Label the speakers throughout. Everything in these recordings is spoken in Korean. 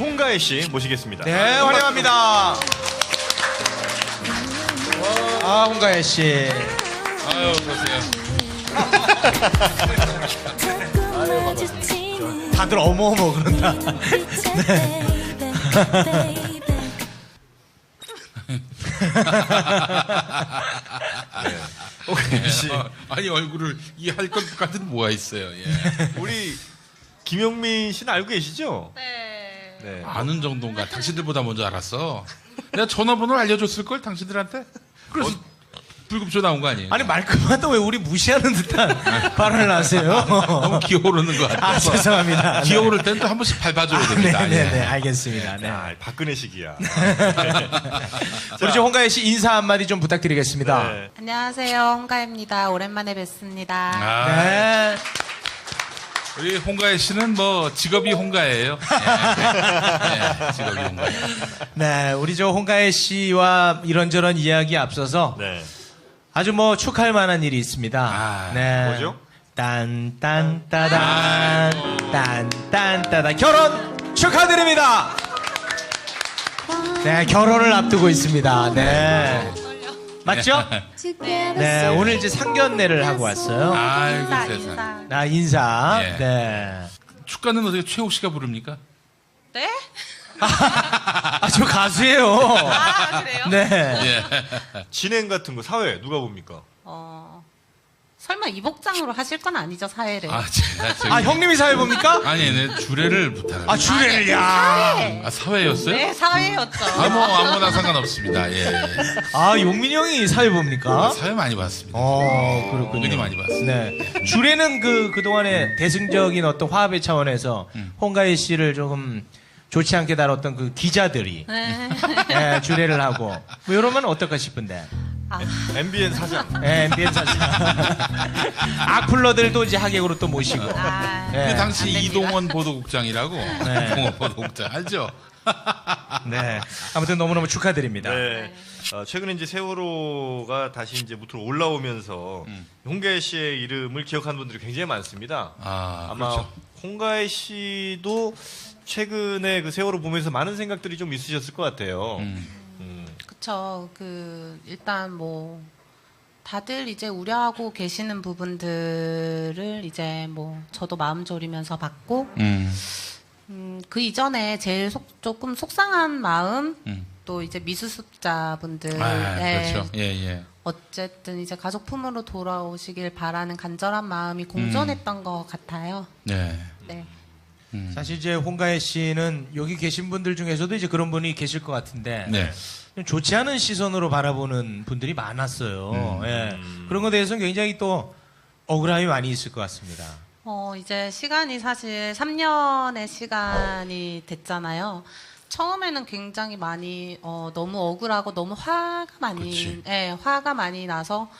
Speaker 1: 홍가혜 씨 모시겠습니다.
Speaker 2: 네, 환영합니다. 아, 홍가혜 씨.
Speaker 3: 아유, 보세요.
Speaker 2: 다들 어머어머 그런다. 네.
Speaker 1: 홍가혜 씨.
Speaker 3: 아니, 얼굴을 이 할 것 같은 뭐가 있어요. 예.
Speaker 1: 우리 김영민 씨는 알고 계시죠?
Speaker 4: 네.
Speaker 1: 네.
Speaker 3: 아는 정도인가? 당신들보다 먼저 알았어. 내가 전화번호를 알려줬을 걸 당신들한테. 그래서 불금쇼 나온 거 아니에요?
Speaker 2: 아니 말끝마다 왜 우리 무시하는 듯한 발언을 하세요?
Speaker 3: 너무 기어오르는 것 같아.
Speaker 2: 아, 죄송합니다.
Speaker 3: 기어오를 땐 또 한 번씩 밟아줘야 됩니다.
Speaker 2: 네네네,
Speaker 3: 예.
Speaker 2: 알겠습니다. 네.
Speaker 1: 아, 박근혜식이야.
Speaker 2: 우리 저 홍가혜 씨 인사 한마디 좀 부탁드리겠습니다.
Speaker 1: 네.
Speaker 4: 안녕하세요. 홍가입니다. 오랜만에 뵙습니다.
Speaker 3: 아,
Speaker 2: 네.
Speaker 3: 우리 홍가혜 씨는 뭐 직업이 홍가예요. 예, 직업이 홍가예요.
Speaker 2: 네, 우리 저 홍가혜 씨와 이런저런 이야기 앞서서
Speaker 1: 네.
Speaker 2: 아주 뭐 축하할 만한 일이 있습니다.
Speaker 3: 아,
Speaker 2: 네.
Speaker 1: 뭐죠?
Speaker 2: 딴딴따단 딴딴따단 결혼 축하드립니다. 네, 결혼을 앞두고 있습니다. 네. 맞죠? 네, 오늘 이제 상견례를 하고 왔어요.
Speaker 3: 아이고,
Speaker 4: 인사,
Speaker 3: 세상.
Speaker 4: 인사.
Speaker 2: 나 인사.
Speaker 3: 예.
Speaker 2: 네.
Speaker 3: 축가는 어떻게 최욱 씨가 부릅니까?
Speaker 4: 네?
Speaker 2: 아, 저 가수예요.
Speaker 4: 아, 그래요?
Speaker 2: 네.
Speaker 3: 예.
Speaker 1: 진행 같은 거 사회 누가 봅니까?
Speaker 4: 설마 이복장으로 하실 건 아니죠, 사회를?
Speaker 3: 아, 제가 저기.
Speaker 2: 아, 형님이 사회 봅니까?
Speaker 3: 아니, 네, 주례를 부탁합니다.
Speaker 2: 아, 주례를, 야.
Speaker 4: 사회.
Speaker 3: 아, 사회였어요?
Speaker 4: 네, 사회였죠.
Speaker 3: 아, 뭐, 아무나 상관없습니다. 예.
Speaker 2: 아, 용민이 형이 사회 봅니까?
Speaker 3: 사회 많이 봤습니다.
Speaker 2: 그렇군요.
Speaker 3: 은근히 많이 봤습니다.
Speaker 2: 네. 주례는 그동안에 대승적인 어떤 화합의 차원에서 홍가혜 씨를 조금 좋지 않게 다뤘던 그 기자들이
Speaker 4: 네.
Speaker 2: 예, 주례를 하고 뭐 이러면 어떨까 싶은데.
Speaker 1: MBN 사장.
Speaker 2: 예, MBN 사장. 악플러들도 이제 하객으로 또 모시고.
Speaker 4: 아,
Speaker 2: 예.
Speaker 3: 그 당시
Speaker 4: 안 됩니다.
Speaker 3: 이동원 보도국장이라고. 이동원 보도국장. 알죠?
Speaker 2: 네. 아무튼 너무너무 축하드립니다.
Speaker 1: 네. 최근에 이제 세월호가 다시 이제 무트로 올라오면서 홍가혜 씨의 이름을 기억하는 분들이 굉장히 많습니다.
Speaker 3: 아,
Speaker 1: 아마
Speaker 3: 그렇죠.
Speaker 1: 홍가혜 씨도 최근에 그 세월호 보면서 많은 생각들이 좀 있으셨을 것 같아요.
Speaker 4: 그쵸. 일단 뭐, 다들 이제 우려하고 계시는 부분들을 이제 뭐, 저도 마음 졸이면서 봤고, 그 이전에 제일 조금 속상한 마음, 또 이제 미수습자분들,
Speaker 3: 아, 그렇죠. 예, 예.
Speaker 4: 어쨌든 이제 가족 품으로 돌아오시길 바라는 간절한 마음이 공존했던 것 같아요.
Speaker 3: 네.
Speaker 4: 네.
Speaker 2: 사실 이제 홍가혜 씨는 여기 계신 분들 중에서도 이제 그런 분이 계실 것 같은데
Speaker 3: 네.
Speaker 2: 좀 좋지 않은 시선으로 바라보는 분들이 많았어요. 예. 그런 것에 대해서는 굉장히 또 억울함이 많이 있을 것 같습니다.
Speaker 4: 이제 시간이 사실 3년의 시간이 됐잖아요. 처음에는 굉장히 많이 너무 억울하고 너무 화가 많이 화가 많이 나서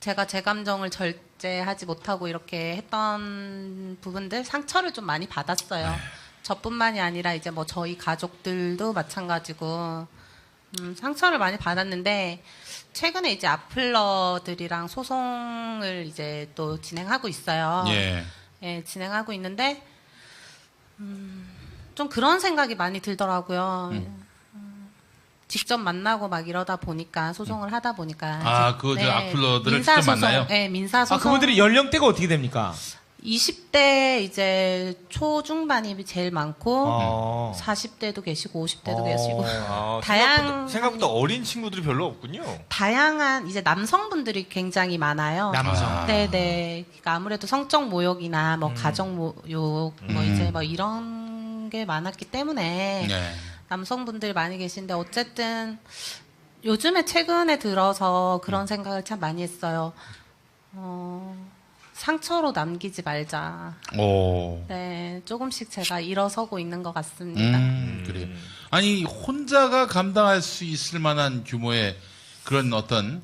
Speaker 4: 제가 제 감정을 절제하지 못하고 이렇게 했던 부분들 상처를 좀 많이 받았어요. 저뿐만이 아니라 이제 뭐 저희 가족들도 마찬가지고 상처를 많이 받았는데 최근에 이제 악플러들이랑 소송을 이제 또 진행하고 있어요.
Speaker 3: 예.
Speaker 4: 예, 진행하고 있는데 좀 그런 생각이 많이 들더라고요. 직접 만나고 막 이러다 보니까 소송을 하다 보니까
Speaker 3: 아, 저 악플러들을 직접 만나요?
Speaker 4: 네, 민사소송.
Speaker 2: 아, 그분들이 연령대가 어떻게 됩니까?
Speaker 4: 20대 이제 초중반이 제일 많고 40대도 계시고 50대도 계시고
Speaker 1: 생각보다 어린 친구들이 별로 없군요.
Speaker 4: 다양한 이제 남성분들이 굉장히 많아요.
Speaker 2: 남성.
Speaker 4: 네네. 그러니까 아무래도 성적 모욕이나 뭐 가정 모욕 뭐 이제 뭐 이런 게 많았기 때문에
Speaker 3: 네.
Speaker 4: 남성분들 많이 계신데 어쨌든 요즘에 최근에 들어서 그런 생각을 참 많이 했어요. 상처로 남기지 말자.
Speaker 3: 오.
Speaker 4: 네, 조금씩 제가 일어서고 있는 것 같습니다.
Speaker 3: 그래요. 아니, 혼자가 감당할 수 있을 만한 규모의 그런 어떤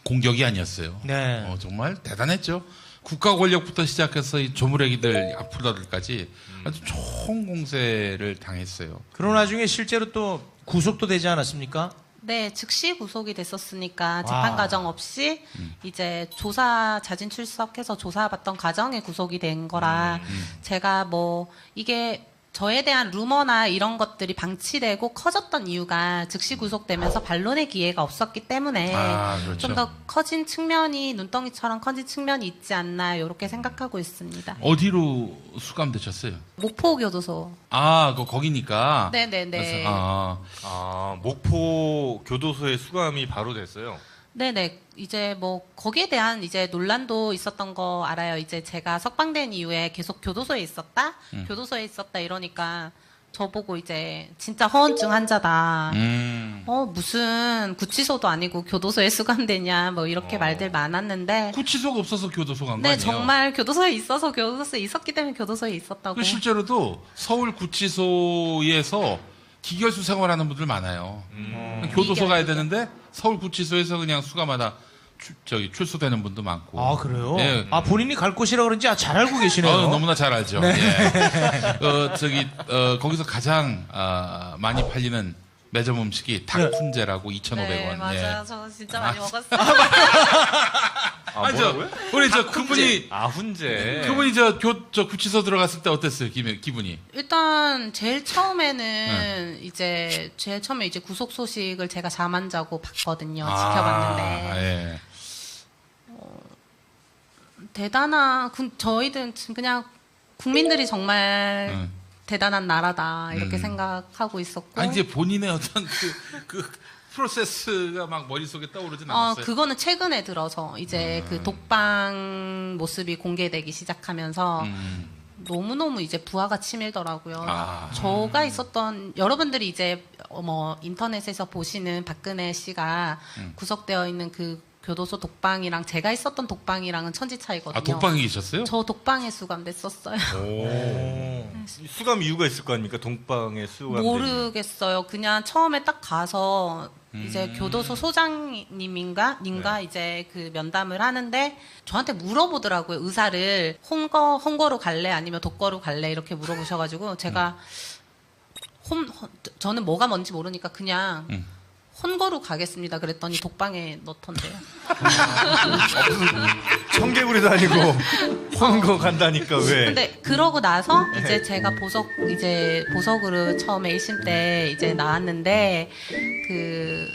Speaker 3: 공격이 아니었어요.
Speaker 2: 네.
Speaker 3: 정말 대단했죠. 국가 권력부터 시작해서 이 조무래기들, 악플러들까지 아주 총 공세를 당했어요.
Speaker 2: 그런 와중에 실제로 또 구속도 되지 않았습니까?
Speaker 4: 네, 즉시 구속이 됐었으니까 재판 과정 없이 이제 자진 출석해서 조사받던 과정에 구속이 된 거라 제가 뭐 이게 저에 대한 루머나 이런 것들이 방치되고 커졌던 이유가 즉시 구속되면서 반론의 기회가 없었기 때문에
Speaker 3: 그렇죠.
Speaker 4: 좀 더 커진 측면이 눈덩이처럼 커진 측면이 있지 않나 이렇게 생각하고 있습니다.
Speaker 3: 어디로 수감되셨어요?
Speaker 4: 목포교도소.
Speaker 3: 거기니까.
Speaker 4: 네네네.
Speaker 3: 그래서,
Speaker 1: 목포 교도소에 수감이 바로 됐어요.
Speaker 4: 네네. 이제 뭐 거기에 대한 이제 논란도 있었던 거 알아요. 이제 제가 석방된 이후에 계속 교도소에 있었다 이러니까 저보고 이제 진짜 허언증 환자다. 무슨 구치소도 아니고 교도소에 수감되냐 뭐 이렇게 말들 많았는데.
Speaker 3: 구치소가 없어서 교도소 간 거
Speaker 4: 네,
Speaker 3: 아니에요?
Speaker 4: 정말 교도소에 있었기 때문에 교도소에 있었다고.
Speaker 3: 그 실제로도 서울 구치소에서 기결수 생활하는 분들 많아요. 교도소 가야 되는데 서울 구치소에서 그냥 수감하다 출소되는 분도 많고.
Speaker 2: 아, 그래요?
Speaker 3: 예.
Speaker 2: 본인이 갈 곳이라 그런지 잘 알고 계시네요.
Speaker 3: 너무나 잘 알죠.
Speaker 2: 네.
Speaker 3: 예. 거기서 가장 많이 팔리는 매점 음식이 닭훈제라고 2,500원.
Speaker 4: 네, 맞아요.
Speaker 3: 예.
Speaker 4: 저 진짜 많이 먹었어요.
Speaker 1: 뭐라고요?
Speaker 3: 우리 그분이
Speaker 1: 훈제.
Speaker 3: 그분이 저 구치소 들어갔을 때 어땠어요? 기분이?
Speaker 4: 일단 제일 처음에 이제 구속 소식을 제가 잠 안 자고 봤거든요. 지켜봤는데
Speaker 3: 예.
Speaker 4: 대단한 저희들은 그냥 국민들이 정말 대단한 나라다 이렇게 생각하고 있었고.
Speaker 3: 아니 이제 본인의 어떤 그 프로세스가 막 머릿속에 떠오르진 않았어요.
Speaker 4: 그거는 최근에 들어서 이제 그 독방 모습이 공개되기 시작하면서 너무너무 이제 부하가 치밀더라고요. 저가 있었던 여러분들이 이제 인터넷에서 보시는 박근혜 씨가 구속되어 있는 그 교도소 독방이랑 제가 있었던 독방이랑은 천지 차이거든요.
Speaker 3: 독방에 계셨어요?
Speaker 4: 저 독방에 수감됐었어요.
Speaker 1: 수감 이유가 있을 거 아닙니까? 독방에 수감.
Speaker 4: 모르겠어요. 그냥 처음에 딱 가서 이제 교도소 소장님인가 이제 그 면담을 하는데 저한테 물어보더라고요. 의사를 hon거로 갈래 아니면 독거로 갈래 이렇게 물어보셔가지고 제가 저는 뭐가 뭔지 모르니까 그냥 hon거로 가겠습니다. 그랬더니 독방에 넣던데요.
Speaker 1: 청개구리도 아니고 헌거 간다니까 왜?
Speaker 4: 근데 그러고 나서 이제 제가 보석으로 처음에 1심 때 이제 나왔는데 그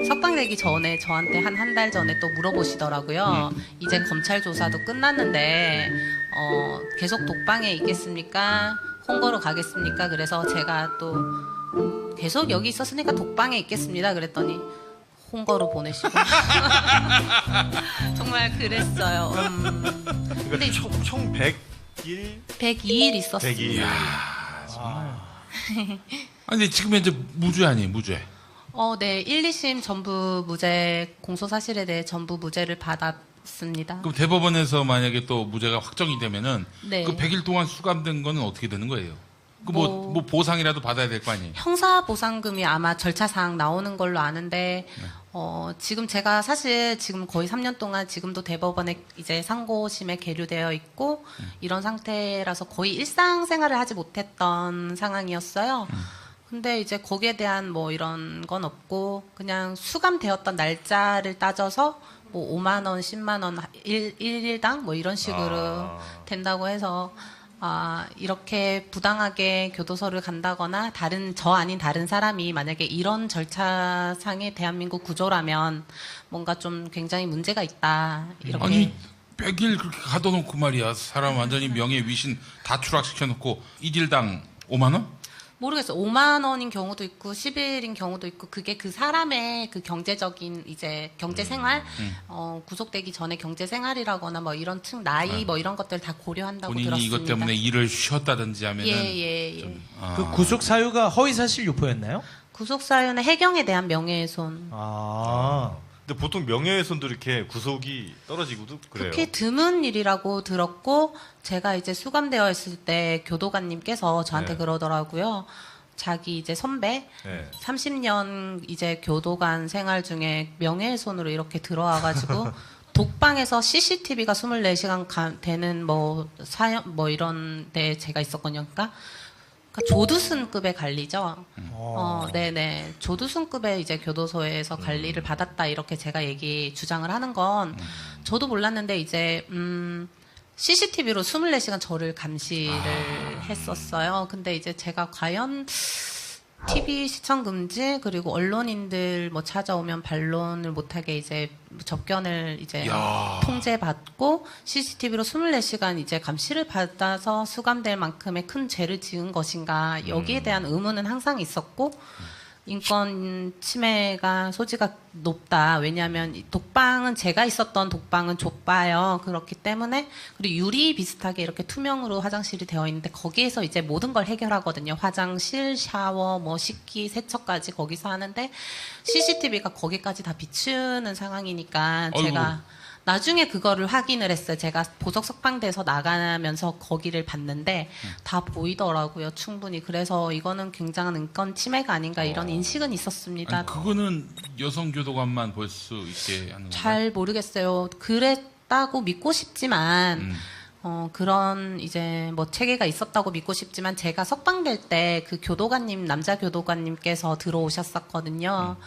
Speaker 4: 석방되기 전에 저한테 한 달 전에 또 물어보시더라고요. 이제 검찰 조사도 끝났는데 계속 독방에 있겠습니까? hon거로 가겠습니까? 그래서 제가 또 계속 여기 있었으니까 독방에 있겠습니다. 그랬더니 hon거로 보내시고 정말 그랬어요.
Speaker 1: 그러니까 총 100일?
Speaker 4: 102일 있었어요.
Speaker 1: 102일.
Speaker 3: 아니 지금 현재 무죄 아니에요, 무죄.
Speaker 4: 네, 1, 2심 전부 무죄 공소 사실에 대해 전부 무죄를 받았습니다.
Speaker 3: 그럼 대법원에서 만약에 또 무죄가 확정이 되면은
Speaker 4: 네.
Speaker 3: 그 100일 동안 수감된 거는 어떻게 되는 거예요? 그 뭐 보상이라도 받아야 될 거 아니에요?
Speaker 4: 형사 보상금이 아마 절차상 나오는 걸로 아는데 지금 제가 사실 지금 거의 3년 동안 지금도 대법원에 이제 상고심에 계류되어 있고 이런 상태라서 거의 일상생활을 하지 못했던 상황이었어요. 근데 이제 거기에 대한 뭐 이런 건 없고 그냥 수감되었던 날짜를 따져서 뭐 5만 원, 10만 원 일일당 뭐 이런 식으로 된다고 해서 이렇게 부당하게 교도소를 간다거나 저 아닌 다른 사람이 만약에 이런 절차상의 대한민국 구조라면 뭔가 좀 굉장히 문제가 있다. 이렇게.
Speaker 3: 아니 100일 그렇게 가둬놓고 말이야. 사람 완전히 명예 위신 다 추락시켜놓고 1일당 5만 원?
Speaker 4: 모르겠어요. 5만 원인 경우도 있고 10일인 경우도 있고 그게 그 사람의 그 경제적인 이제 경제 생활 구속되기 전에 경제 생활이라거나 뭐 이런 나이 뭐 이런 것들 다 고려한다고
Speaker 3: 본인이
Speaker 4: 들었습니다.
Speaker 3: 이것 때문에 일을 쉬었다든지 하면은
Speaker 4: 예.
Speaker 2: 그 구속 사유가 허위사실 유포였나요?
Speaker 4: 구속 사유는 해경에 대한 명예훼손.
Speaker 1: 근데 보통 명예훼손도 이렇게 구속이 떨어지고도 그래요.
Speaker 4: 그렇게 드문 일이라고 들었고 제가 이제 수감되어 있을 때 교도관님께서 저한테
Speaker 1: 네.
Speaker 4: 그러더라고요. 자기 이제 선배
Speaker 1: 네.
Speaker 4: 30년 이제 교도관 생활 중에 명예훼손으로 이렇게 들어와가지고 독방에서 CCTV가 24시간 되는 뭐 이런 데 제가 있었거든요. 그러니까 조두순급의 관리죠. 네네. 조두순급의 이제 교도소에서 관리를 받았다 이렇게 제가 주장을 하는 건 저도 몰랐는데 이제 CCTV로 24시간 저를 감시를 했었어요. 근데 이제 제가 과연 TV 시청 금지 그리고 언론인들 뭐 찾아오면 반론을 못하게 이제 접견을 이제
Speaker 3: 야.
Speaker 4: 통제받고 CCTV로 24시간 이제 감시를 받아서 수감될 만큼의 큰 죄를 지은 것인가 여기에 대한 의문은 항상 있었고 인권 침해가 소지가 높다. 왜냐하면 이 독방은 제가 있었던 독방은 좁아요. 그렇기 때문에 그리고 유리 비슷하게 이렇게 투명으로 화장실이 되어 있는데 거기에서 이제 모든 걸 해결하거든요. 화장실, 샤워, 뭐 씻기, 세척까지 거기서 하는데 CCTV가 거기까지 다 비추는 상황이니까 제가
Speaker 3: 아이고.
Speaker 4: 나중에 그거를 확인을 했어요. 제가 보석 석방돼서 나가면서 거기를 봤는데 다 보이더라고요. 충분히. 그래서 이거는 굉장한 인권 침해가 아닌가 이런 인식은 있었습니다.
Speaker 3: 아니, 그거는 여성 교도관만 볼 수 있게 하는 건가요?
Speaker 4: 잘 모르겠어요. 그랬다고 믿고 싶지만 그런 이제 뭐 체계가 있었다고 믿고 싶지만 제가 석방될 때 그 교도관님 남자 교도관님께서 들어오셨었거든요.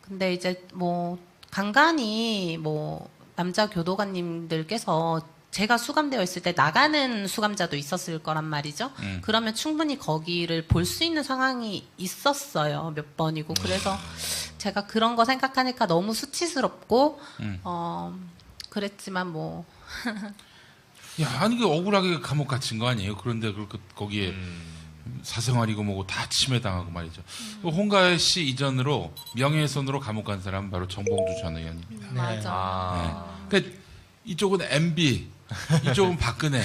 Speaker 4: 근데 이제 뭐 간간히 뭐 남자 교도관님들께서 제가 수감되어 있을 때 나가는 수감자도 있었을 거란 말이죠. 그러면 충분히 거기를 볼 수 있는 상황이 있었어요. 몇 번이고. 그래서 제가 그런 거 생각하니까 너무 수치스럽고 그랬지만 뭐
Speaker 3: 야, 아니, 그 억울하게 감옥 갇힌 거 아니에요? 그런데 그렇게 거기에 사생활이고 뭐고 다 침해당하고 말이죠. 홍가혜 씨 이전으로 명예훼손으로 감옥 간 사람은 바로 정봉주 전 의원입니다.
Speaker 4: 맞아.
Speaker 3: 그러니까 이쪽은 MB, 이쪽은 박근혜.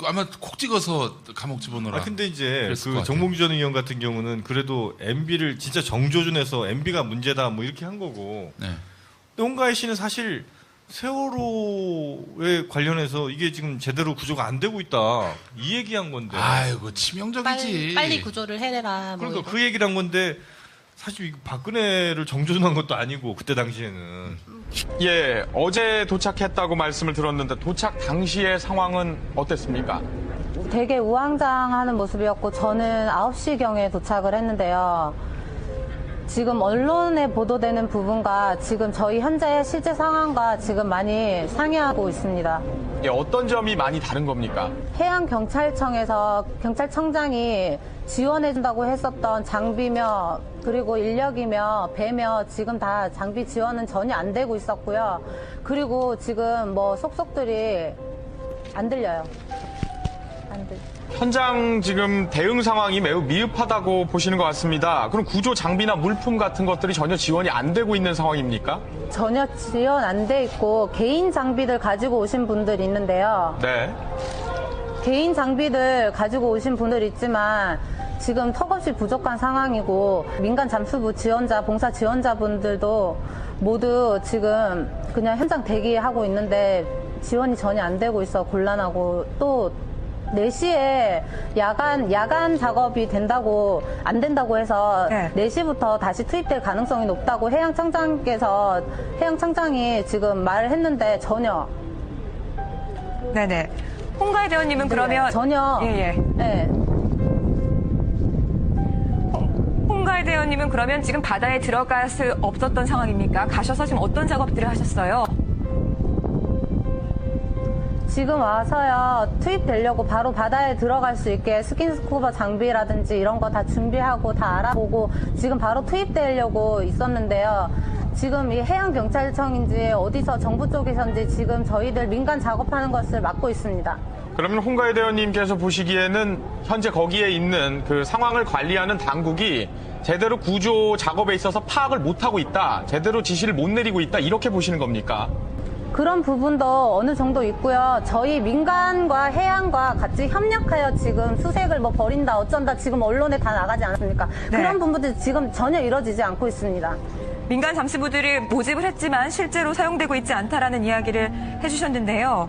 Speaker 3: 아마 콕 찍어서 감옥 집어넣으라.
Speaker 1: 근데 이제
Speaker 3: 그랬을 것
Speaker 1: 그
Speaker 3: 같아요.
Speaker 1: 정봉주 전 의원 같은 경우는 그래도 MB를 진짜 정조준해서 MB가 문제다 뭐 이렇게 한 거고.
Speaker 3: 네.
Speaker 1: 근데 홍가혜 씨는 사실 세월호에 관련해서 이게 지금 제대로 구조가 안 되고 있다 이 얘기한 건데.
Speaker 3: 아이고 치명적이지.
Speaker 4: 빨리 구조를 해내라. 뭐
Speaker 1: 그러니까
Speaker 4: 이런.
Speaker 1: 그 얘기를 한 건데 사실 이거 박근혜를 정조준한 것도 아니고 그때 당시에는.
Speaker 5: 예, 어제 도착했다고 말씀을 들었는데 도착 당시의 상황은 어땠습니까?
Speaker 6: 되게 우왕좌왕하는 모습이었고 저는 9시경에 도착을 했는데요. 지금 언론에 보도되는 부분과 지금 저희 현재 실제 상황과 지금 많이 상이하고 있습니다.
Speaker 5: 예, 어떤 점이 많이 다른 겁니까?
Speaker 6: 해양경찰청에서 경찰청장이 지원해준다고 했었던 장비며 그리고 인력이며 배며 지금 다 장비 지원은 전혀 안 되고 있었고요. 그리고 지금 뭐 속속들이 안 들려요. 안 들려.
Speaker 5: 현장 지금 대응 상황이 매우 미흡하다고 보시는 것 같습니다. 그럼 구조 장비나 물품 같은 것들이 전혀 지원이 안 되고 있는 상황입니까?
Speaker 6: 전혀 지원 안 돼 있고 개인 장비들 가지고 오신 분들이 있는데요.
Speaker 5: 네.
Speaker 6: 개인 장비들 가지고 오신 분들 있지만 지금 턱없이 부족한 상황이고 민간 잠수부 지원자, 봉사 지원자분들도 모두 지금 그냥 현장 대기하고 있는데 지원이 전혀 안 되고 있어 곤란하고 또 4시에 야간 작업이 된다고 안 된다고 해서
Speaker 7: 네.
Speaker 6: 4시부터 다시 투입될 가능성이 높다고 해양청장이 지금 말을 했는데 전혀
Speaker 7: 네네. 홍가혜 대원님은 그러면
Speaker 6: 전혀
Speaker 7: 예예.
Speaker 6: 네.
Speaker 7: 홍가혜 대원님은 그러면 지금 바다에 들어갈 수 없었던 상황입니까? 가셔서 지금 어떤 작업들을 하셨어요?
Speaker 6: 지금 와서요 투입되려고 바로 바다에 들어갈 수 있게 스킨스쿠버 장비라든지 이런 거 다 준비하고 다 알아보고 지금 바로 투입되려고 있었는데요. 지금 이 해양경찰청인지 어디서 정부 쪽에서인지 지금 저희들 민간 작업하는 것을 막고 있습니다.
Speaker 5: 그러면 홍가혜 대원님께서 보시기에는 현재 거기에 있는 그 상황을 관리하는 당국이 제대로 구조 작업에 있어서 파악을 못하고 있다, 제대로 지시를 못 내리고 있다, 이렇게 보시는 겁니까?
Speaker 6: 그런 부분도 어느 정도 있고요. 저희 민간과 해양과 같이 협력하여 지금 수색을 뭐 벌인다 어쩐다 지금 언론에 다 나가지 않았습니까?
Speaker 7: 네.
Speaker 6: 그런 부분들이 지금 전혀 이루어지지 않고 있습니다.
Speaker 7: 민간 잠수부들이 모집을 했지만 실제로 사용되고 있지 않다라는 이야기를 해주셨는데요.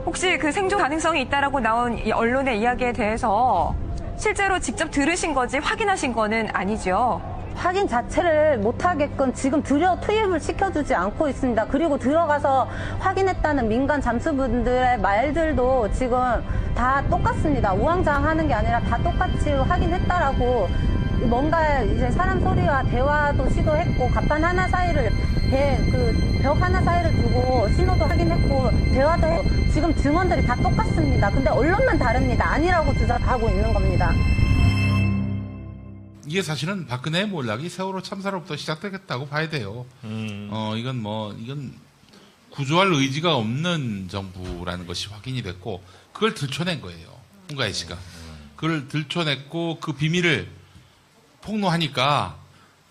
Speaker 7: 혹시 그 생존 가능성이 있다라고 나온 이 언론의 이야기에 대해서 실제로 직접 들으신 거지 확인하신 거는 아니죠?
Speaker 6: 확인 자체를 못하게끔 지금 들여 투입을 시켜주지 않고 있습니다. 그리고 들어가서 확인했다는 민간 잠수분들의 말들도 지금 다 똑같습니다. 우왕좌왕하는 게 아니라 다 똑같이 확인했다라고 뭔가 이제 사람 소리와 대화도 시도했고 갑판 하나 사이를 벽 하나 사이를 두고 신호도 확인했고 대화도 했고 지금 증언들이 다 똑같습니다. 근데 언론만 다릅니다. 아니라고 주장하고 있는 겁니다.
Speaker 3: 이게 사실은 박근혜 몰락이 세월호 참사로부터 시작되겠다고 봐야 돼요. 이건 구조할 의지가 없는 정부라는 것이 확인이 됐고, 그걸 들춰낸 거예요. 홍가희 씨가. 그걸 들춰냈고, 그 비밀을 폭로하니까,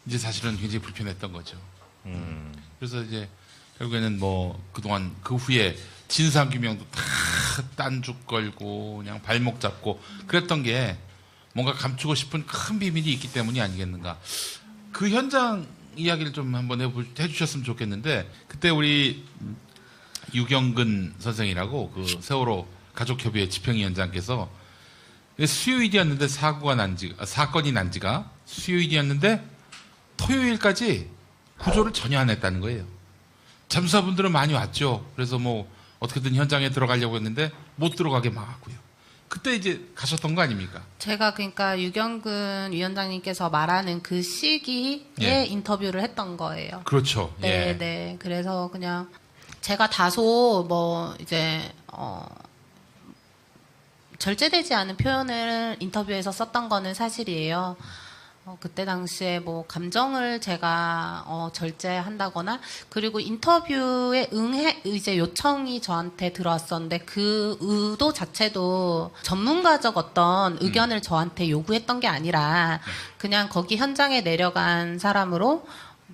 Speaker 3: 이제 사실은 굉장히 불편했던 거죠. 그래서 이제, 결국에는 그동안 그 후에 진상규명도 다 딴죽 걸고, 그냥 발목 잡고, 그랬던 게, 뭔가 감추고 싶은 큰 비밀이 있기 때문이 아니겠는가. 그 현장 이야기를 좀 한번 해주셨으면 좋겠는데, 그때 우리 유경근 선생이라고 그 세월호 가족협의회 집행위원장께서 수요일이었는데 사건이 난 지가 수요일이었는데 토요일까지 구조를 전혀 안 했다는 거예요. 잠수사분들은 많이 왔죠. 그래서 어떻게든 현장에 들어가려고 했는데 못 들어가게 막았고요. 그때 이제 가셨던 거 아닙니까?
Speaker 4: 제가 그러니까 유경근 위원장님께서 말하는 그 시기에
Speaker 3: 예.
Speaker 4: 인터뷰를 했던 거예요.
Speaker 3: 그렇죠.
Speaker 4: 네,
Speaker 3: 예.
Speaker 4: 네. 그래서 그냥 제가 다소 절제되지 않은 표현을 인터뷰에서 썼던 거는 사실이에요. 그때 당시에 감정을 제가 절제한다거나, 그리고 인터뷰에 이제 요청이 저한테 들어왔었는데 그 의도 자체도 전문가적 어떤 의견을 저한테 요구했던 게 아니라 그냥 거기 현장에 내려간 사람으로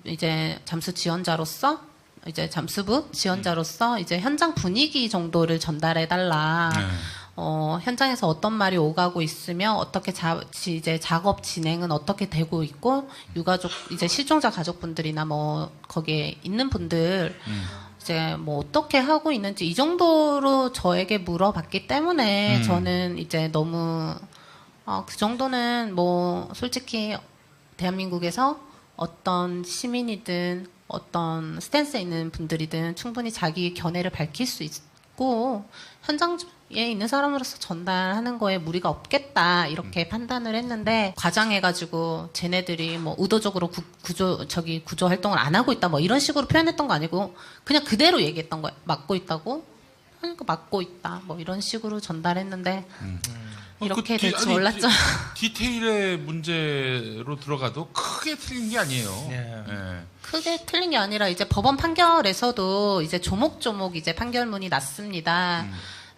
Speaker 4: 이제 잠수 지원자로서, 이제 잠수부 지원자로서 이제 현장 분위기 정도를 전달해 달라. 현장에서 어떤 말이 오가고 있으며 어떻게 이제 작업 진행은 어떻게 되고 있고, 유가족 이제 실종자 가족분들이나 거기에 있는 분들 이제 어떻게 하고 있는지 이 정도로 저에게 물어봤기 때문에 저는 이제 너무 그 정도는 솔직히 대한민국에서 어떤 시민이든 어떤 스탠스에 있는 분들이든 충분히 자기 견해를 밝힐 수 있고 현장에 있는 사람으로서 전달하는 거에 무리가 없겠다 이렇게 판단을 했는데, 과장해가지고 쟤네들이 의도적으로 구조 활동을 안 하고 있다 이런 식으로 표현했던 거 아니고 그냥 그대로 얘기했던 거예요. 막고 있다고? 그러니까 막고 있다 이런 식으로 전달했는데 이렇게 될 줄 몰랐죠.
Speaker 3: 디테일의 문제로 들어가도 크게 틀린 게 아니에요.
Speaker 2: 네.
Speaker 3: 예.
Speaker 4: 크게 틀린 게 아니라 이제 법원 판결에서도 이제 조목조목 이제 판결문이 났습니다.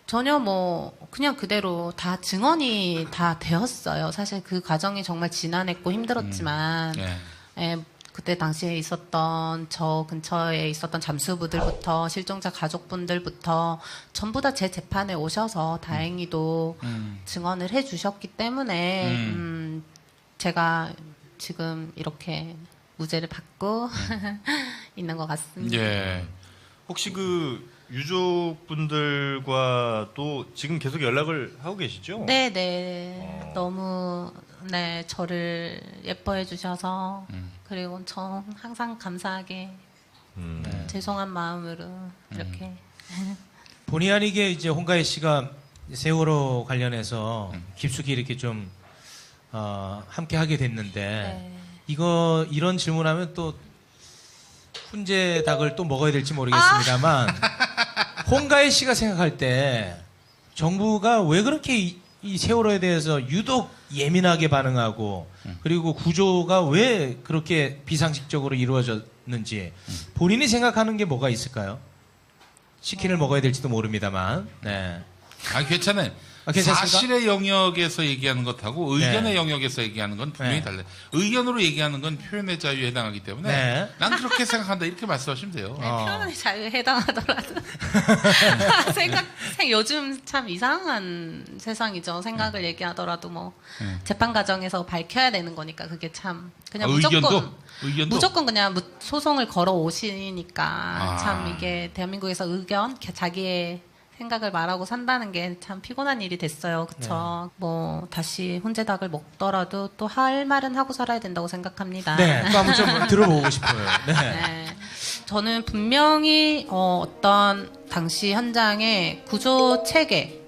Speaker 4: 전혀 그냥 그대로 다 증언이 다 되었어요. 사실 그 과정이 정말 지난했고 힘들었지만 그때 당시에 있었던 저 근처에 있었던 잠수부들부터 실종자 가족분들부터 전부 다 제 재판에 오셔서 다행히도 증언을 해주셨기 때문에 제가 지금 이렇게 무죄를 받고 있는 것 같습니다.
Speaker 3: 예.
Speaker 1: 혹시 그 유족분들과 또 지금 계속 연락을 하고 계시죠?
Speaker 4: 네. 너무 저를 예뻐해 주셔서 그리고 저 항상 감사하게 죄송한 마음으로 이렇게
Speaker 2: 본의 아니게 이제 홍가희 씨가 세월호 관련해서 깊숙이 이렇게 좀 함께 하게 됐는데 이런 질문하면 또 훈제 닭을 또 먹어야 될지 모르겠습니다만 홍가희 씨가 생각할 때 정부가 왜 그렇게 이 세월호에 대해서 유독 예민하게 반응하고 그리고 구조가 왜 그렇게 비상식적으로 이루어졌는지 본인이 생각하는 게 뭐가 있을까요? 치킨을 먹어야 될지도 모릅니다만. 네.
Speaker 3: 괜찮아요.
Speaker 2: 괜찮습니까?
Speaker 3: 사실의 영역에서 얘기하는 것하고 의견의 영역에서 얘기하는 건 분명히 달라요. 의견으로 얘기하는 건 표현의 자유에 해당하기 때문에 난 그렇게 생각한다 이렇게 말씀하시면 돼요.
Speaker 4: 표현의 자유에 해당하더라도 요즘 참 이상한 세상이죠. 생각을 얘기하더라도 재판 과정에서 밝혀야 되는 거니까 그게 참 그냥
Speaker 3: 의견도?
Speaker 4: 무조건 그냥 소송을 걸어 오시니까 참 이게 대한민국에서 자기의 생각을 말하고 산다는 게 참 피곤한 일이 됐어요. 그쵸? 다시 훈제닭을 먹더라도 또 할 말은 하고 살아야 된다고 생각합니다.
Speaker 2: 네, 또 한번 좀 들어보고 싶어요. 네.
Speaker 4: 저는 분명히 어떤 당시 현장에 구조 체계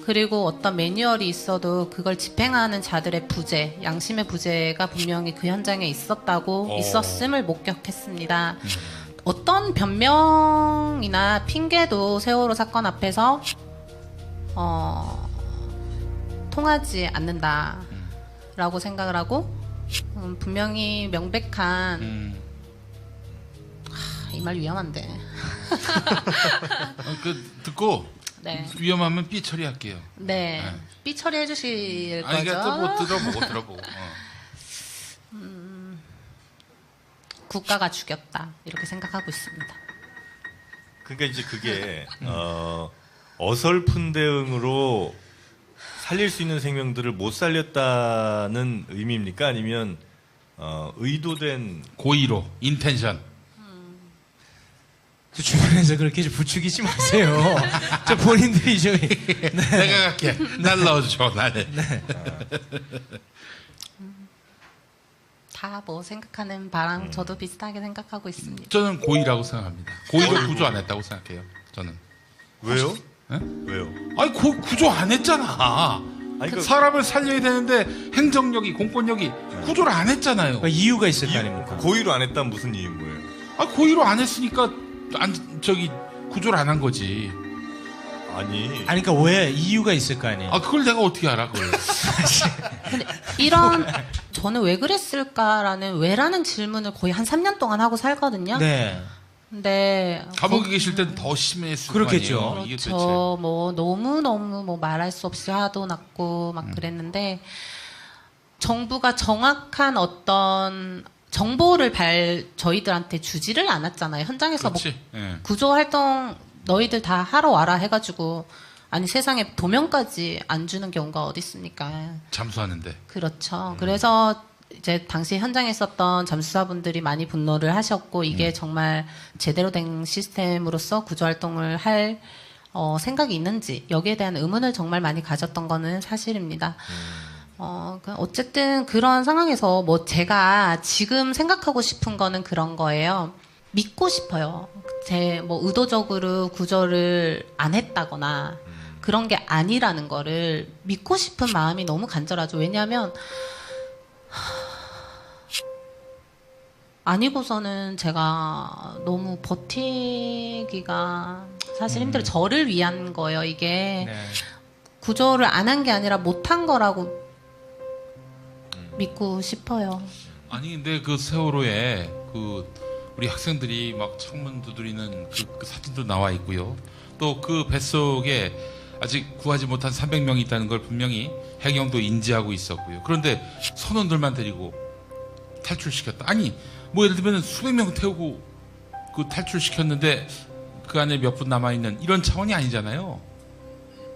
Speaker 4: 그리고 어떤 매뉴얼이 있어도 그걸 집행하는 자들의 부재, 양심의 부재가 분명히 그 현장에 있었음을 목격했습니다. 어떤 변명이나 핑계도 세월호 사건 앞에서 통하지 않는다라고 생각을 하고 분명히 명백한 이 말 위험한데.
Speaker 3: 듣고
Speaker 4: 네.
Speaker 3: 위험하면 삐 처리할게요.
Speaker 4: 네. 삐 처리해 주실
Speaker 3: 아니,
Speaker 4: 거죠?
Speaker 3: 그러니까 또뭐 들어보고.
Speaker 4: 국가가 죽였다 이렇게 생각하고 있습니다.
Speaker 1: 그러니까 이제 그게 어설픈 대응으로 살릴 수 있는 생명들을 못 살렸다는 의미입니까? 아니면 의도된
Speaker 3: 고의로 인텐션.
Speaker 2: 저 주변에서 그렇게 좀 부추기지 마세요. 저 본인들이 저기
Speaker 3: 내가 갈게. 날 넣어줘. 나를.
Speaker 4: 다 뭐 생각하는 바랑 저도 비슷하게 생각하고 있습니다.
Speaker 3: 저는 고의라고 생각합니다. 고의로 구조 안 했다고 생각해요. 저는.
Speaker 1: 왜요?
Speaker 3: 에?
Speaker 1: 왜요?
Speaker 3: 아니 구조 안 했잖아.
Speaker 1: 아니,
Speaker 3: 사람을 살려야 되는데 행정력이 공권력이 구조를 안 했잖아요.
Speaker 2: 이유가 있을 거 아닙니까?
Speaker 1: 고의로 안 했다면 무슨 이유인 거예요?
Speaker 3: 아 고의로 안 했으니까 구조를 안 한 거지.
Speaker 1: 아니
Speaker 2: 그러니까 왜 이유가 있을 거 아니에요?
Speaker 3: 아 그걸 내가 어떻게 알아 그걸?
Speaker 4: 근데 이런 저는 왜 그랬을까라는 왜라는 질문을 거의 한 3년 동안 하고 살거든요.
Speaker 2: 네.
Speaker 4: 근데
Speaker 3: 감옥에 계실 때는 더 심했을
Speaker 2: 그렇겠죠.
Speaker 3: 거 아니에요. 이게 도대체.
Speaker 4: 그렇죠. 뭐 너무 뭐 말할 수 없이 화도 났고 막 그랬는데 정부가 정확한 어떤 정보를 저희들한테 주지를 않았잖아요. 현장에서 뭐
Speaker 3: 그렇지. 예.
Speaker 4: 구조 활동 너희들 다 하러 와라 해가지고 아니 세상에 도면까지 안 주는 경우가 어디 있습니까?
Speaker 3: 잠수하는데.
Speaker 4: 그렇죠. 그래서 이제 당시 현장에 있었던 잠수사분들이 많이 분노를 하셨고 이게 정말 제대로 된 시스템으로서 구조 활동을 할 생각이 있는지 여기에 대한 의문을 정말 많이 가졌던 거는 사실입니다. 어쨌든 그런 상황에서 뭐 제가 지금 생각하고 싶은 거는 그런 거예요. 믿고 싶어요. 뭐 의도적으로 구조를 안 했다거나 그런 게 아니라는 거를 믿고 싶은 마음이 너무 간절하죠. 왜냐하면 아니고서는 제가 너무 버티기가 사실 힘들어요. 저를 위한 거예요. 이게
Speaker 2: 네.
Speaker 4: 구조를 안 한 게 아니라 못한 거라고 믿고 싶어요.
Speaker 3: 아니 근데 그 세월호에 우리 학생들이 막 창문 두드리는 그 사진도 나와 있고요. 또 그 뱃속에 아직 구하지 못한 300명이 있다는 걸 분명히 해경도 인지하고 있었고요. 그런데 선원들만 데리고 탈출시켰다. 아니 뭐 예를 들면 수백 명 태우고 그 탈출시켰는데 그 안에 몇 분 남아있는 이런 차원이 아니잖아요.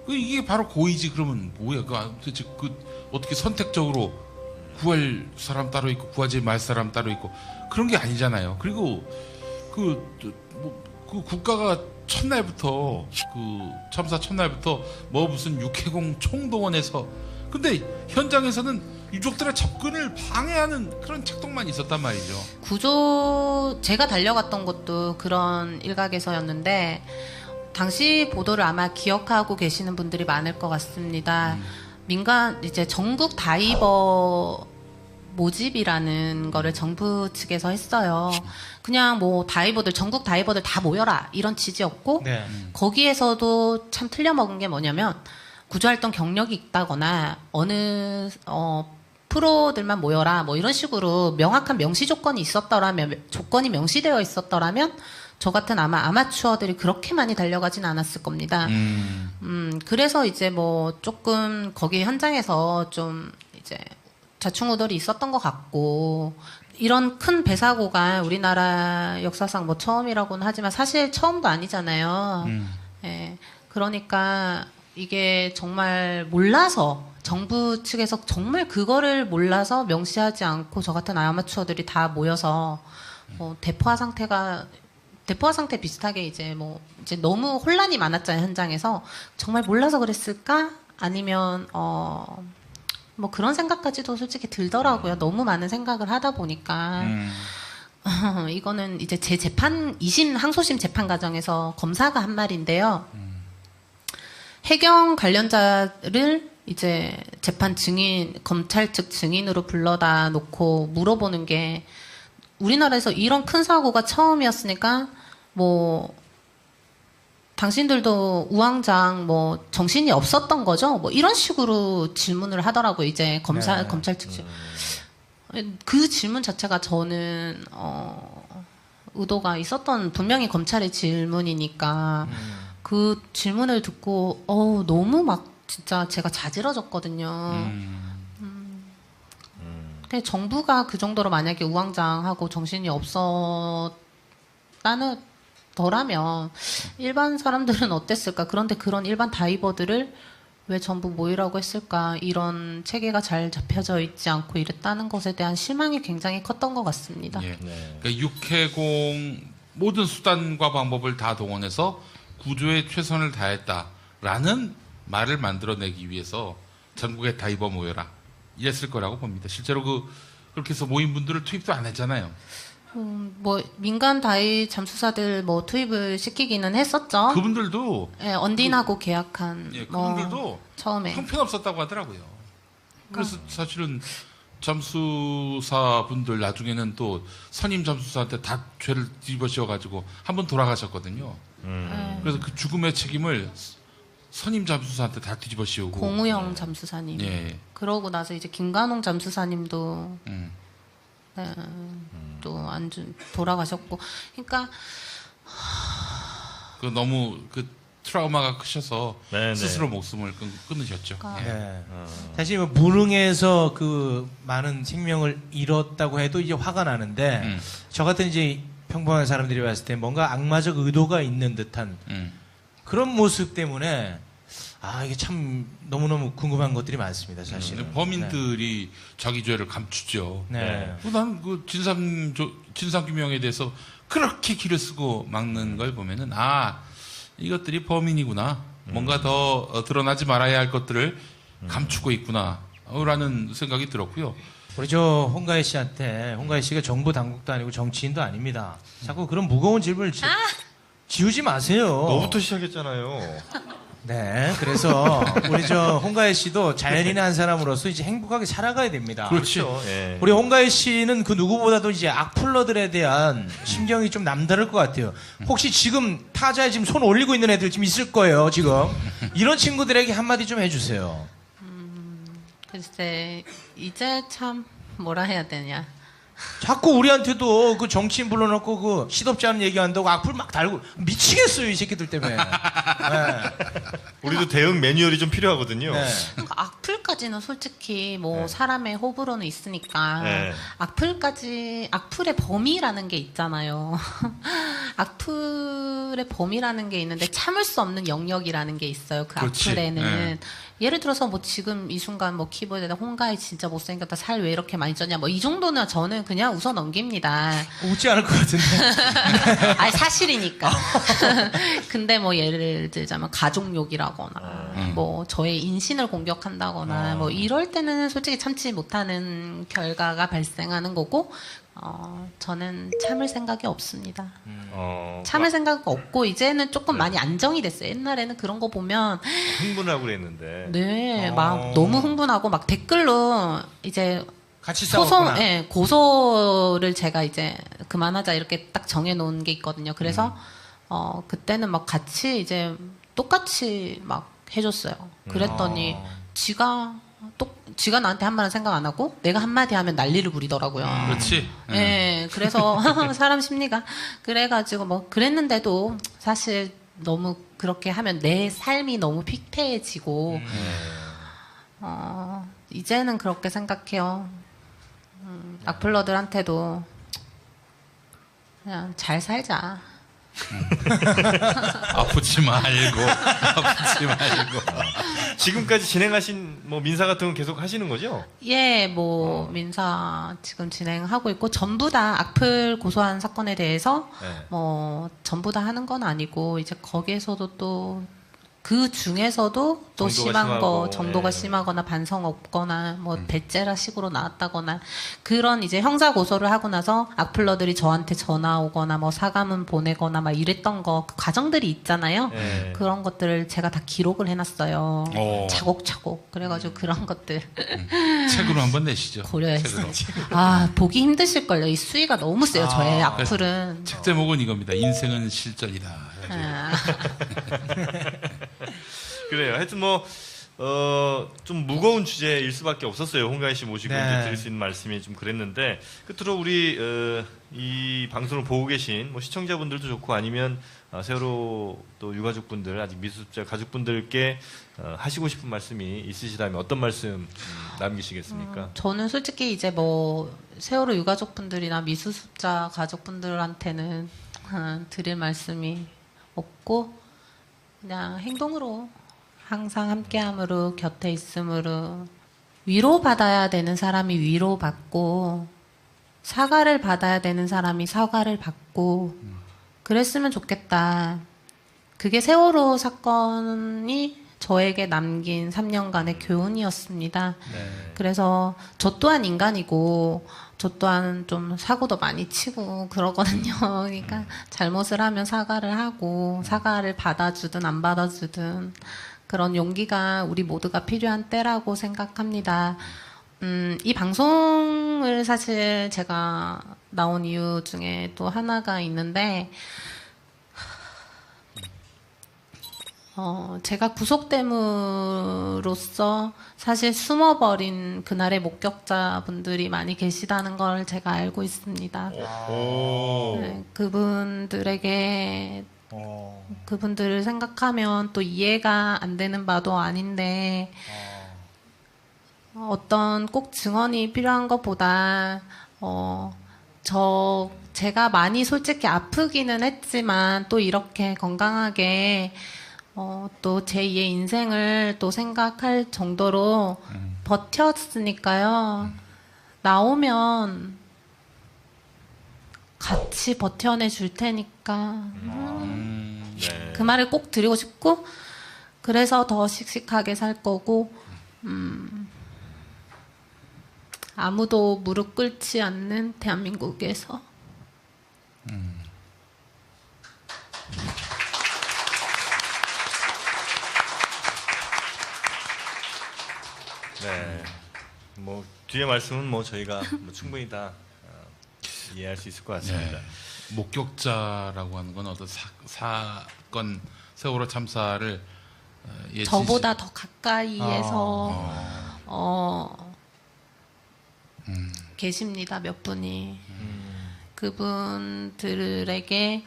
Speaker 3: 이게 바로 고의지. 그러면 뭐야? 도대체 어떻게 선택적으로 구할 사람 따로 있고 구하지 말 사람 따로 있고 그런 게 아니잖아요. 그리고 그 국가가 첫날부터 참사 첫날부터 뭐 무슨 육해공 총동원해서 근데 현장에서는 유족들의 접근을 방해하는 그런 작동만 있었단 말이죠.
Speaker 4: 제가 달려갔던 곳도 그런 일각에서였는데 당시 보도를 아마 기억하고 계시는 분들이 많을 것 같습니다. 민간 이제 전국 다이버 모집이라는 거를 정부 측에서 했어요. 그냥 뭐 전국 다이버들 다 모여라 이런 취지였고
Speaker 2: 네.
Speaker 4: 거기에서도 참 틀려먹은 게 뭐냐면 구조활동 경력이 있다거나 어느 프로들만 모여라 뭐 이런 식으로 명확한 명시 조건이 조건이 명시되어 있었더라면 저 같은 아마추어들이 그렇게 많이 달려가진 않았을 겁니다. 그래서 이제 뭐 조금 거기 현장에서 좀 이제 좌충우돌이 있었던 것 같고 이런 큰 배사고가 우리나라 역사상 뭐 처음이라고는 하지만 사실 처음도 아니잖아요. 예, 그러니까 이게 정말 몰라서 정부 측에서 정말 그거를 몰라서 명시하지 않고 저 같은 아마추어들이 다 모여서 대포화 상태 비슷하게 이제 너무 혼란이 많았잖아요 현장에서. 정말 몰라서 그랬을까? 아니면 뭐 그런 생각까지도 솔직히 들더라고요. 너무 많은 생각을 하다 보니까 이거는 이제 제 2심 항소심 재판 과정에서 검사가 한 말인데요. 해경 관련자를 이제 재판 검찰 측 증인으로 불러다 놓고 물어보는 게 우리나라에서 이런 큰 사고가 처음이었으니까 뭐 당신들도 우왕장 뭐 정신이 없었던 거죠? 뭐 이런 식으로 질문을 하더라고요. 이제 검찰 측. 그 질문 자체가 저는 의도가 있었던 분명히 검찰의 질문이니까 그 질문을 듣고 너무 막 진짜 제가 자지러졌거든요. 근데 정부가 그 정도로 만약에 우왕장하고 정신이 없었다는 더라면 일반 사람들은 어땠을까? 그런데 그런 일반 다이버들을 왜 전부 모이라고 했을까? 이런 체계가 잘 잡혀져 있지 않고 이랬다는 것에 대한 실망이 굉장히 컸던 것 같습니다.
Speaker 3: 예. 그러니까 육해공 모든 수단과 방법을 다 동원해서 구조에 최선을 다했다라는 말을 만들어내기 위해서 전국에 다이버 모여라 이랬을 거라고 봅니다. 실제로 그렇게 해서 모인 분들을 투입도 안 했잖아요.
Speaker 4: 뭐 민간 다이 잠수사들 뭐 투입을 시키기는 했었죠.
Speaker 3: 그분들도
Speaker 4: 언딘하고 계약한
Speaker 3: 그분들도
Speaker 4: 처음에
Speaker 3: 형편없었다고 하더라고요. 그래서 사실은 잠수사분들 나중에는 또 선임 잠수사한테 다 죄를 뒤집어 씌워가지고 한 번 돌아가셨거든요. 그래서 그 죽음의 책임을 선임 잠수사한테 다 뒤집어 씌우고
Speaker 4: 공우영 잠수사님.
Speaker 3: 예.
Speaker 4: 그러고 나서 이제 김관홍 잠수사님도 또 돌아가셨고, 그러니까
Speaker 3: 그 너무 그 트라우마가 크셔서
Speaker 1: 네네.
Speaker 3: 스스로 목숨을 끊으셨죠.
Speaker 4: 그러니까.
Speaker 3: 예.
Speaker 2: 네. 사실 뭐 무능해서 그 많은 생명을 잃었다고 해도 이제 화가 나는데 저 같은 이제 평범한 사람들이 봤을 때 뭔가 악마적 의도가 있는 듯한 그런 모습 때문에 이게 참 너무너무 궁금한 것들이 많습니다, 사실은.
Speaker 3: 범인들이 자기 죄를 감추죠.
Speaker 2: 네.
Speaker 3: 난 그 진상규명에 대해서 그렇게 기를 쓰고 막는 걸 보면은 이것들이 범인이구나. 뭔가 더 드러나지 말아야 할 것들을 감추고 있구나. 라는 생각이 들었고요.
Speaker 2: 우리 저 홍가희 씨한테 홍가희 씨가 정부 당국도 아니고 정치인도 아닙니다. 자꾸 그런 무거운 질문을 지우지 마세요.
Speaker 1: 너부터 시작했잖아요.
Speaker 2: 네, 그래서 우리 저 홍가희 씨도 자연인의 한 사람으로서 이제 행복하게 살아가야 됩니다.
Speaker 3: 그렇지.
Speaker 1: 예.
Speaker 2: 우리 홍가희 씨는 그 누구보다도 이제 악플러들에 대한 심경이 좀 남다를 것 같아요. 혹시 지금 타자에 지금 손 올리고 있는 애들 지금 있을 거예요, 지금. 이런 친구들에게 한마디 좀 해주세요.
Speaker 4: 글쎄 이제 참 뭐라 해야 되냐.
Speaker 2: 자꾸 우리한테도 그 정치인 불러놓고 그 시덥지 않은 얘기한다고 악플 막 달고 미치겠어요, 이 새끼들 때문에. 네.
Speaker 1: 우리도 대응 매뉴얼이 좀 필요하거든요.
Speaker 2: 네.
Speaker 4: 그러니까 악플까지는 솔직히 뭐
Speaker 1: 네.
Speaker 4: 사람의 호불호는 있으니까
Speaker 1: 네.
Speaker 4: 악플의 범위라는 게 있잖아요. 악플의 범위라는 게 있는데 참을 수 없는 영역이라는 게 있어요. 그
Speaker 3: 그렇지.
Speaker 4: 악플에는.
Speaker 3: 네.
Speaker 4: 예를 들어서 뭐 지금 이 순간 뭐 키보드에다 홍가희 진짜 못생겼다, 살 왜 이렇게 많이 쪘냐, 뭐 이 정도는 저는 그냥 웃어 넘깁니다.
Speaker 2: 웃지 않을 것 같은데.
Speaker 4: 아니 사실이니까. 근데 뭐 예를 들자면 가족욕이라거나 뭐 저의 인신을 공격한다거나 뭐 이럴 때는 솔직히 참지 못하는 결과가 발생하는 거고, 저는 참을 생각이 없습니다. 참을 생각 없고 이제는 조금 많이 안정이 됐어요. 옛날에는 그런 거 보면
Speaker 1: 흥분하고 그랬는데.
Speaker 4: 네, 막 너무 흥분하고 막 댓글로 이제
Speaker 2: 같이 싸웠구나.
Speaker 4: 고소를 제가 이제 그만하자 이렇게 딱 정해놓은 게 있거든요. 그래서 그때는 막 같이 이제 똑같이 막 해줬어요. 그랬더니 지가 나한테 한 말은 생각 안 하고 내가 한마디 하면 난리를 부리더라고요.
Speaker 3: 그렇지.
Speaker 4: 네, 그래서 사람 심리가 그래가지고 뭐 그랬는데도 사실 너무 그렇게 하면 내 삶이 너무 피폐해지고 이제는 그렇게 생각해요. 악플러들한테도 그냥 잘 살자.
Speaker 3: 아프지 말고.
Speaker 1: 지금까지 진행하신 뭐 민사 같은 건 계속 하시는 거죠?
Speaker 4: 예, 뭐 민사 지금 진행하고 있고 전부 다 악플 고소한 사건에 대해서
Speaker 1: 네.
Speaker 4: 뭐 전부 다 하는 건 아니고 이제 거기에서도 또 그 중에서도 또
Speaker 1: 정도가
Speaker 4: 심한 거
Speaker 1: 심하고,
Speaker 4: 정도가
Speaker 1: 예.
Speaker 4: 심하거나 반성 없거나 뭐 배째라식으로 나왔다거나 그런 이제 형사 고소를 하고 나서 악플러들이 저한테 전화 오거나 뭐 사과문 보내거나 막 이랬던 거 그 과정들이 있잖아요.
Speaker 1: 예.
Speaker 4: 그런 것들을 제가 다 기록을 해놨어요.
Speaker 3: 오.
Speaker 4: 차곡차곡. 그래가지고 그런 것들
Speaker 3: 책으로 한번 내시죠.
Speaker 4: 고려했어요.
Speaker 3: 책으로.
Speaker 4: 보기 힘드실걸요. 이 수위가 너무 세요. 저의 악플은.
Speaker 3: 책 제목은 이겁니다. 인생은 실전이다.
Speaker 4: 아닙니다.
Speaker 1: 그래요. 하여튼 좀 무거운 주제일 수밖에 없었어요. 홍가희 씨 모시고
Speaker 2: 네.
Speaker 1: 이제 드릴 수 있는 말씀이 좀 그랬는데, 끝으로 우리 이 방송을 보고 계신 시청자분들도 좋고, 아니면 세월호 또 유가족분들, 아직 미수습자 가족분들께 하시고 싶은 말씀이 있으시다면 어떤 말씀 남기시겠습니까?
Speaker 4: 저는 솔직히 이제 세월호 유가족분들이나 미수습자 가족분들한테는 드릴 말씀이 없고, 그냥 행동으로 항상 함께함으로, 곁에 있음으로, 위로받아야 되는 사람이 위로받고, 사과를 받아야 되는 사람이 사과를 받고, 그랬으면 좋겠다. 그게 세월호 사건이 저에게 남긴 3년간의 교훈이었습니다.
Speaker 2: 네.
Speaker 4: 그래서 저 또한 인간이고, 저 또한 좀 사고도 많이 치고 그러거든요. 그러니까 잘못을 하면 사과를 하고, 사과를 받아주든 안 받아주든 그런 용기가 우리 모두가 필요한 때라고 생각합니다. 이 방송을 사실 제가 나온 이유 중에 또 하나가 있는데, 제가 구속됨으로써 사실 숨어버린 그날의 목격자분들이 많이 계시다는 걸 제가 알고 있습니다. 네, 그분들을 생각하면 또 이해가 안 되는 바도 아닌데, 어떤 꼭 증언이 필요한 것보다 제가 많이 솔직히 아프기는 했지만 또 이렇게 건강하게 또 제2의 인생을 또 생각할 정도로 버텼으니까요. 나오면 같이 버텨내 줄 테니까
Speaker 1: 네.
Speaker 4: 그 말을 꼭 드리고 싶고, 그래서 더 씩씩하게 살 거고, 아무도 무릎 꿇지 않는 대한민국에서.
Speaker 1: 네. 뒤에 말씀은 저희가 충분히 다 이해할 수 있을 것 같습니다.
Speaker 3: 네. 목격자라고 하는 건 어떤 사건, 세월호 참사를
Speaker 4: 저보다 더 가까이에서 계십니다. 몇 분이. 그분들에게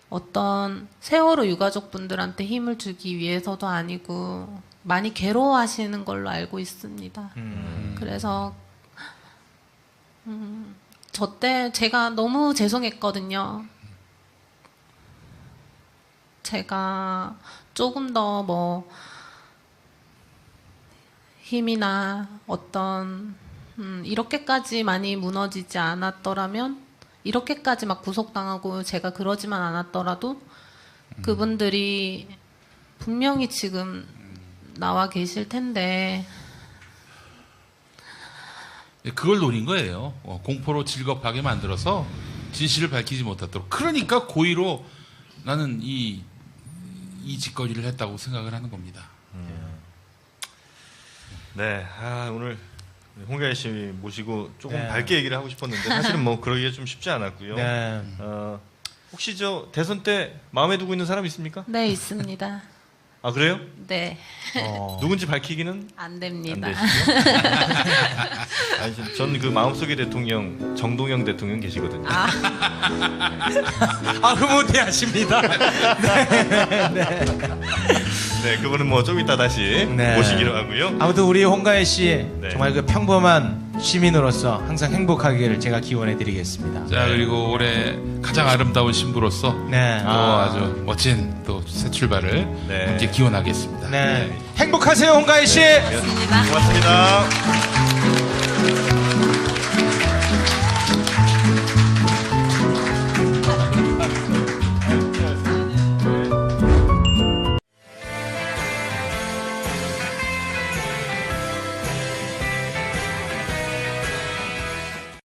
Speaker 4: 어떤 세월호 유가족분들한테 힘을 주기 위해서도 아니고 많이 괴로워하시는 걸로 알고 있습니다. 그래서 저 때 제가 너무 죄송했거든요. 제가 조금 더 힘이나 어떤 이렇게까지 많이 무너지지 않았더라면, 이렇게까지 막 구속당하고 제가 그러지만 않았더라도 그분들이 분명히 지금 나와 계실 텐데.
Speaker 3: 그걸 노린 거예요. 공포로 즐겁하게 만들어서 진실을 밝히지 못하도록. 그러니까 고의로 나는 이 짓거리를 했다고 생각을 하는 겁니다.
Speaker 1: 네, 오늘 홍가희 씨 모시고 조금
Speaker 2: 네.
Speaker 1: 밝게 얘기를 하고 싶었는데, 사실은 그러기가 좀 쉽지 않았고요.
Speaker 2: 네.
Speaker 1: 혹시 대선 때 마음에 두고 있는 사람 있습니까?
Speaker 4: 네, 있습니다.
Speaker 1: 아, 그래요?
Speaker 4: 네,
Speaker 1: 누군지 밝히기는
Speaker 4: 안
Speaker 1: 안
Speaker 4: 됩니다.
Speaker 1: 되시죠? 아니, 전 그 마음속의 대통령 정동영 대통령 계시거든요.
Speaker 2: 흐뭇해하십니다.
Speaker 1: 네, 그분은 좀 이따 다시
Speaker 2: 네.
Speaker 1: 모시기로 하고요.
Speaker 2: 아무튼 우리 홍가희 씨
Speaker 1: 네.
Speaker 2: 정말 그 평범한 시민으로서 항상 행복하기를 제가 기원해드리겠습니다.
Speaker 3: 자, 그리고 올해 가장 아름다운 신부로서
Speaker 2: 네.
Speaker 3: 또 아주 멋진 또 새 출발을
Speaker 1: 네.
Speaker 3: 함께 기원하겠습니다.
Speaker 2: 네. 행복하세요, 홍가희 씨.
Speaker 1: 고맙습니다.